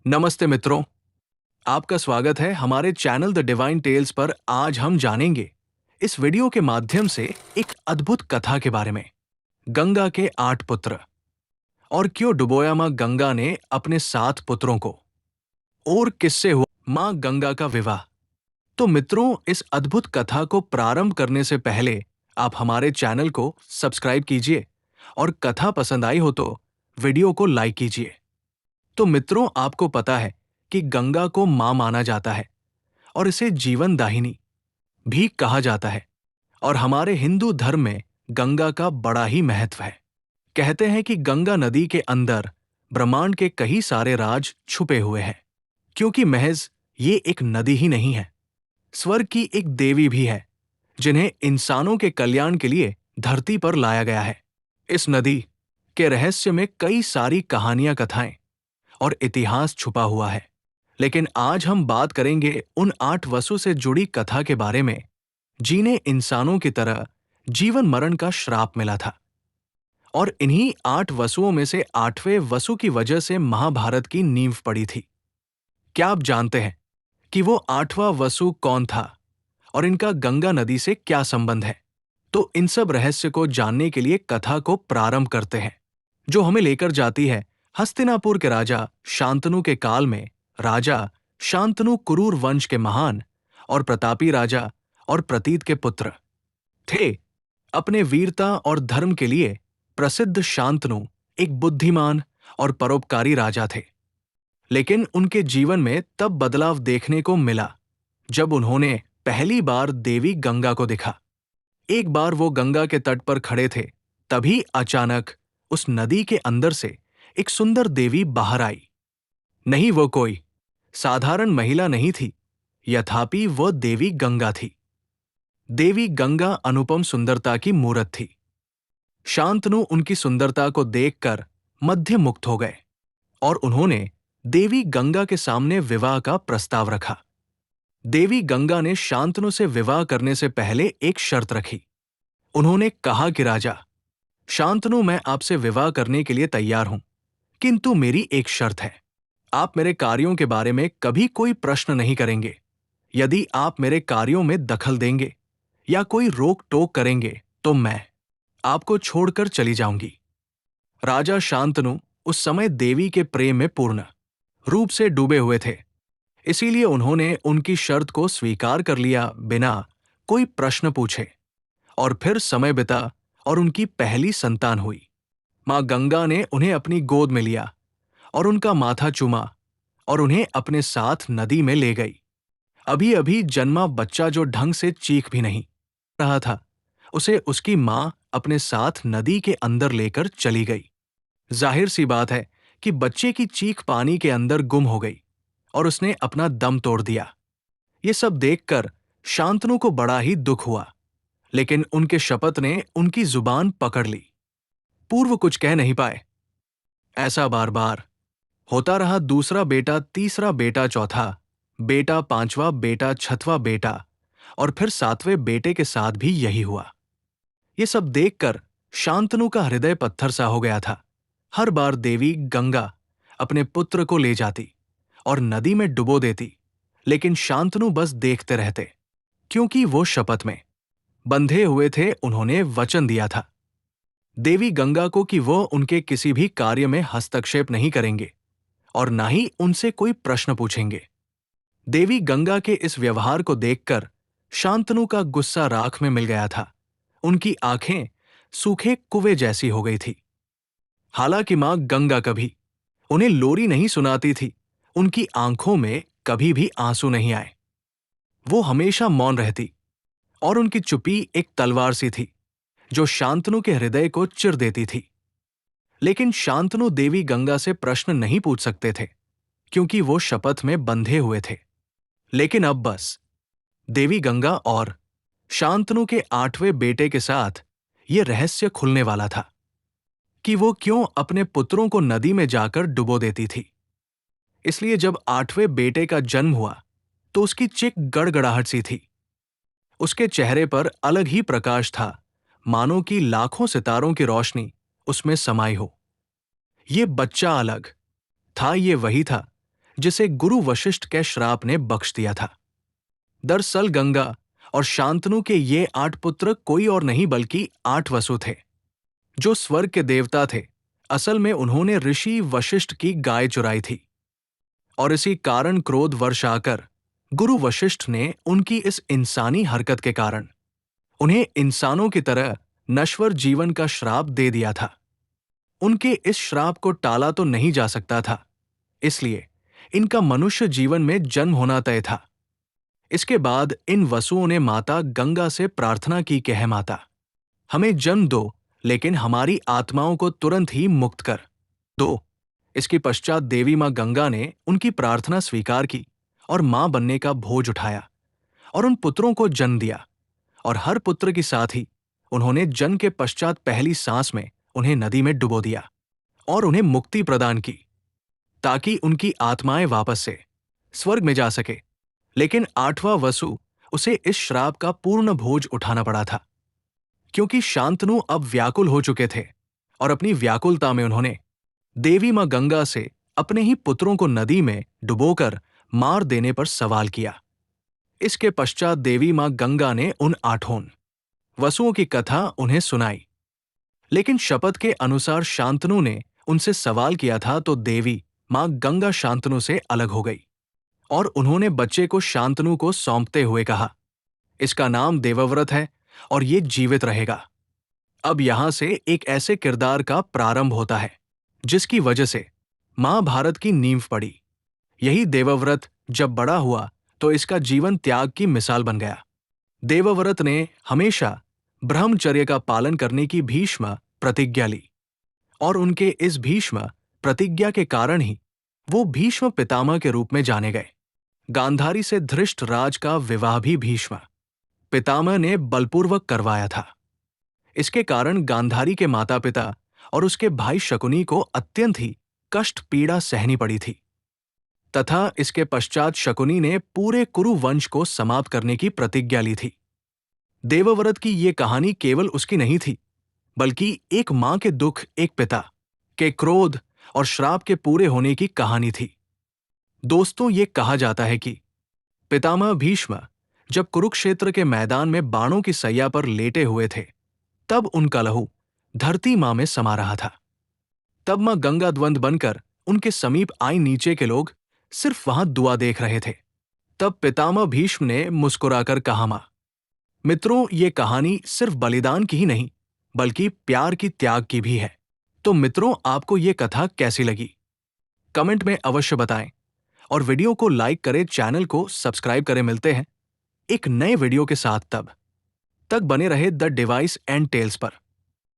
नमस्ते मित्रों, आपका स्वागत है हमारे चैनल द डिवाइन टेल्स पर। आज हम जानेंगे इस वीडियो के माध्यम से एक अद्भुत कथा के बारे में, गंगा के 8 पुत्र और क्यों डुबोया मां गंगा ने अपने 7 पुत्रों को, और किससे हुआ मां गंगा का विवाह। तो मित्रों, इस अद्भुत कथा को प्रारंभ करने से पहले आप हमारे चैनल को सब्सक्राइब कीजिए और कथा पसंद आई हो तो वीडियो को लाइक कीजिए। तो मित्रों, आपको पता है कि गंगा को मां माना जाता है और इसे जीवन दाहिनी भी कहा जाता है, और हमारे हिंदू धर्म में गंगा का बड़ा ही महत्व है। कहते हैं कि गंगा नदी के अंदर ब्रह्मांड के कई सारे राज छुपे हुए हैं, क्योंकि महज ये एक नदी ही नहीं है, स्वर्ग की एक देवी भी है जिन्हें इंसानों के कल्याण के लिए धरती पर लाया गया है। इस नदी के रहस्य में कई सारी कहानियां, कथाएं और इतिहास छुपा हुआ है, लेकिन आज हम बात करेंगे उन 8 वसु से जुड़ी कथा के बारे में जिन्हें इंसानों की तरह जीवन मरण का श्राप मिला था। और इन्हीं 8 वसुओं में से 8वें वसु की वजह से महाभारत की नींव पड़ी थी। क्या आप जानते हैं कि वो 8वां वसु कौन था और इनका गंगा नदी से क्या संबंध है? तो इन सब रहस्य को जानने के लिए कथा को प्रारंभ करते हैं, जो हमें लेकर जाती है हस्तिनापुर के राजा शांतनु के काल में। राजा शांतनु कुरूर वंश के महान और प्रतापी राजा और प्रतीत के पुत्र थे। अपने वीरता और धर्म के लिए प्रसिद्ध शांतनु एक बुद्धिमान और परोपकारी राजा थे, लेकिन उनके जीवन में तब बदलाव देखने को मिला जब उन्होंने पहली बार देवी गंगा को देखा। एक बार वो गंगा के तट पर खड़े थे, तभी अचानक उस नदी के अंदर से एक सुंदर देवी बाहर आई। नहीं, वो कोई साधारण महिला नहीं थी, यथापि वह देवी गंगा थी। देवी गंगा अनुपम सुंदरता की मूरत थी। शांतनु उनकी सुंदरता को देखकर मध्यमुग्ध हो गए और उन्होंने देवी गंगा के सामने विवाह का प्रस्ताव रखा। देवी गंगा ने शांतनु से विवाह करने से पहले एक शर्त रखी। उन्होंने कहा कि राजा शांतनु, मैं आपसे विवाह करने के लिए तैयार हूं, किंतु मेरी एक शर्त है। आप मेरे कार्यों के बारे में कभी कोई प्रश्न नहीं करेंगे। यदि आप मेरे कार्यों में दखल देंगे या कोई रोक टोक करेंगे तो मैं आपको छोड़कर चली जाऊंगी। राजा शांतनु उस समय देवी के प्रेम में पूर्ण रूप से डूबे हुए थे, इसीलिए उन्होंने उनकी शर्त को स्वीकार कर लिया बिना कोई प्रश्न पूछे। और फिर समय बिता और उनकी पहली संतान हुई। मां गंगा ने उन्हें अपनी गोद में लिया और उनका माथा चूमा और उन्हें अपने साथ नदी में ले गई। अभी अभी जन्मा बच्चा जो ढंग से चीख भी नहीं रहा था, उसे उसकी मां अपने साथ नदी के अंदर लेकर चली गई। जाहिर सी बात है कि बच्चे की चीख पानी के अंदर गुम हो गई और उसने अपना दम तोड़ दिया। ये सब देखकर शांतनु को बड़ा ही दुख हुआ, लेकिन उनके शपथ ने उनकी जुबान पकड़ ली। पूर्व कुछ कह नहीं पाए। ऐसा बार बार होता रहा। दूसरा बेटा, तीसरा बेटा, चौथा बेटा, पांचवा बेटा, छठवां बेटा और फिर 7वें बेटे के साथ भी यही हुआ। ये सब देखकर शांतनु का हृदय पत्थर सा हो गया था। हर बार देवी गंगा अपने पुत्र को ले जाती और नदी में डुबो देती, लेकिन शांतनु बस देखते रहते, क्योंकि वो शपथ में बंधे हुए थे। उन्होंने वचन दिया था देवी गंगा को कि वो उनके किसी भी कार्य में हस्तक्षेप नहीं करेंगे और ना ही उनसे कोई प्रश्न पूछेंगे। देवी गंगा के इस व्यवहार को देखकर शांतनु का गुस्सा राख में मिल गया था। उनकी आंखें सूखे कुएं जैसी हो गई थी। हालांकि मां गंगा कभी उन्हें लोरी नहीं सुनाती थी, उनकी आंखों में कभी भी आंसू नहीं आए। वो हमेशा मौन रहती और उनकी चुप्पी एक तलवार सी थी जो शांतनु के हृदय को चिर देती थी। लेकिन शांतनु देवी गंगा से प्रश्न नहीं पूछ सकते थे, क्योंकि वो शपथ में बंधे हुए थे। लेकिन अब बस देवी गंगा और शांतनु के 8वें बेटे के साथ ये रहस्य खुलने वाला था कि वो क्यों अपने पुत्रों को नदी में जाकर डुबो देती थी। इसलिए जब 8वें बेटे का जन्म हुआ तो उसकी चिक गड़गड़ाहट सी थी। उसके चेहरे पर अलग ही प्रकाश था, मानो कि लाखों सितारों की रोशनी उसमें समाई हो। ये बच्चा अलग था। ये वही था जिसे गुरु वशिष्ठ के श्राप ने बख्श दिया था। दरअसल गंगा और शांतनु के ये 8 पुत्र कोई और नहीं बल्कि 8 वसु थे, जो स्वर्ग के देवता थे। असल में उन्होंने ऋषि वशिष्ठ की गाय चुराई थी और इसी कारण क्रोध वर्ष आकर गुरु वशिष्ठ ने उनकी इस इंसानी हरकत के कारण उन्हें इंसानों की तरह नश्वर जीवन का श्राप दे दिया था। उनके इस श्राप को टाला तो नहीं जा सकता था, इसलिए इनका मनुष्य जीवन में जन्म होना तय था। इसके बाद इन वसुओं ने माता गंगा से प्रार्थना की कि हे माता, हमें जन्म दो, लेकिन हमारी आत्माओं को तुरंत ही मुक्त कर दो। इसके पश्चात देवी मां गंगा ने उनकी प्रार्थना स्वीकार की और मां बनने का भोज उठाया और उन पुत्रों को जन्म दिया। और हर पुत्र के साथ ही उन्होंने जन्म के पश्चात पहली सांस में उन्हें नदी में डुबो दिया और उन्हें मुक्ति प्रदान की, ताकि उनकी आत्माएं वापस से स्वर्ग में जा सके। लेकिन 8वां वसु उसे इस श्राप का पूर्ण भोज उठाना पड़ा था, क्योंकि शांतनु अब व्याकुल हो चुके थे और अपनी व्याकुलता में उन्होंने देवी मां गंगा से अपने ही पुत्रों को नदी में डुबोकर मार देने पर सवाल किया। इसके पश्चात देवी मां गंगा ने उन 8 वसुओं की कथा उन्हें सुनाई। लेकिन शपथ के अनुसार शांतनु ने उनसे सवाल किया था, तो देवी मां गंगा शांतनु से अलग हो गई और उन्होंने बच्चे को शांतनु को सौंपते हुए कहा, इसका नाम देवव्रत है और ये जीवित रहेगा। अब यहां से एक ऐसे किरदार का प्रारंभ होता है जिसकी वजह से महाभारत की नींव पड़ी। यही देवव्रत जब बड़ा हुआ तो इसका जीवन त्याग की मिसाल बन गया। देवव्रत ने हमेशा ब्रह्मचर्य का पालन करने की भीष्म प्रतिज्ञा ली और उनके इस भीष्म प्रतिज्ञा के कारण ही वो भीष्म पितामह के रूप में जाने गए। गांधारी से धृष्टराज का विवाह भी भीष्म पितामह ने बलपूर्वक करवाया था। इसके कारण गांधारी के माता पिता और उसके भाई शकुनी को अत्यंत ही कष्ट पीड़ा सहनी पड़ी थी, तथा इसके पश्चात शकुनी ने पूरे कुरु वंश को समाप्त करने की प्रतिज्ञा ली थी। देवव्रत की ये कहानी केवल उसकी नहीं थी, बल्कि एक मां के दुख, एक पिता के क्रोध और श्राप के पूरे होने की कहानी थी। दोस्तों, ये कहा जाता है कि पितामह भीष्म जब कुरुक्षेत्र के मैदान में बाणों की सैया पर लेटे हुए थे, तब उनका लहू धरती मां में समा रहा था। तब मां गंगा द्वंद बनकर उनके समीप आई। नीचे के लोग सिर्फ वहां दुआ देख रहे थे। तब पितामह भीष्म ने मुस्कुराकर कहा, मां मित्रों, ये कहानी सिर्फ बलिदान की ही नहीं बल्कि प्यार की, त्याग की भी है। तो मित्रों, आपको ये कथा कैसी लगी? कमेंट में अवश्य बताएं और वीडियो को लाइक करें, चैनल को सब्सक्राइब करें। मिलते हैं एक नए वीडियो के साथ, तब तक बने रहे द डिवाइन टेल्स पर।